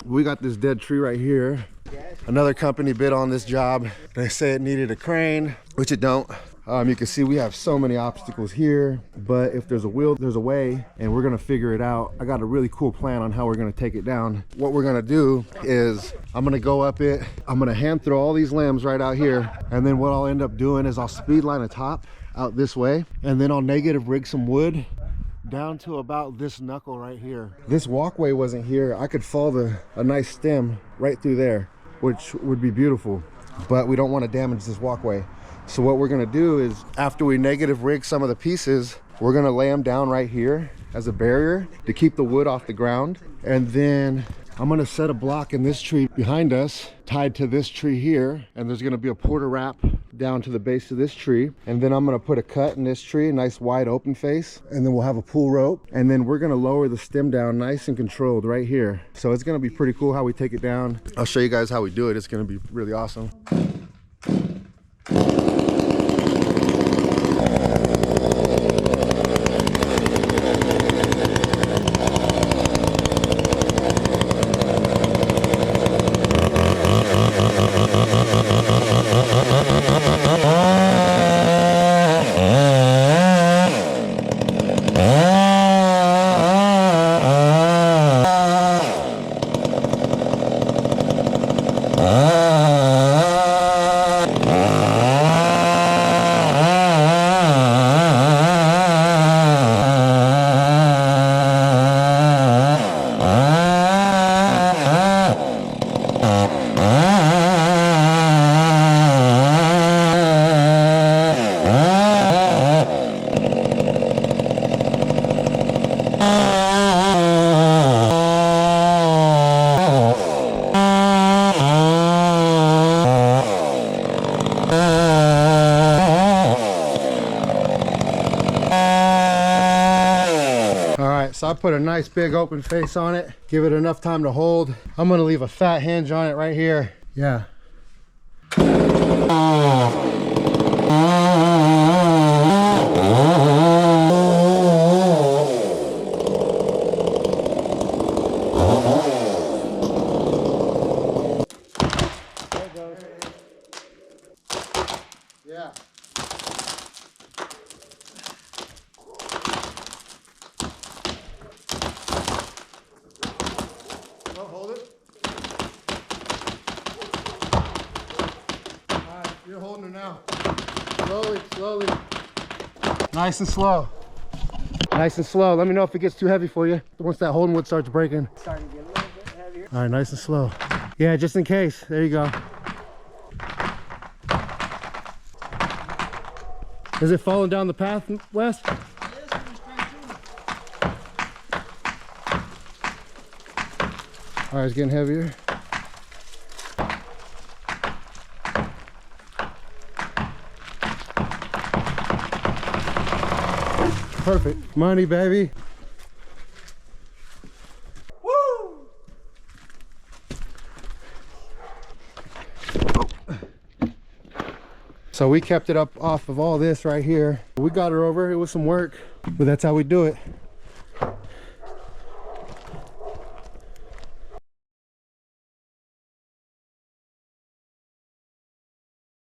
We got this dead tree right here. Another company bid on this job. They say it needed a crane, which it don't. You can see we have so many obstacles here, but if there's a will, there's a way, and we're gonna figure it out. I got a really cool plan on how we're gonna take it down. What we're gonna do is I'm gonna go up it. I'm gonna hand throw all these limbs right out here, and then what I'll end up doing is I'll speed line a top out this way, and then I'll negative rig some wood down to about this knuckle right here. This walkway wasn't here. I could fall a nice stem right through there, which would be beautiful, but we don't want to damage this walkway. So what we're gonna do is, after we negative rig some of the pieces, we're gonna lay them down right here as a barrier to keep the wood off the ground. And then I'm gonna set a block in this tree behind us, tied to this tree here, and there's gonna be a porta wrap down to the base of this tree. And then I'm gonna put a cut in this tree, a nice wide open face, and then we'll have a pull rope. And then we're gonna lower the stem down nice and controlled right here. So it's gonna be pretty cool how we take it down. I'll show you guys how we do it. It's gonna be really awesome. So I put a nice big open face on it, give it enough time to hold. I'm gonna leave a fat hinge on it right here. Yeah. Yeah. Hold it. All right, you're holding it now. Slowly, slowly. Nice and slow. Nice and slow. Let me know if it gets too heavy for you. Once that holding wood starts breaking. Starting to get a little bit heavier. All right, nice and slow. Yeah, just in case. There you go. Is it falling down the path, Wes? All right, it's getting heavier. Perfect. Money, baby. Woo! So we kept it up off of all this right here. We got her over. It was some work, but that's how we do it.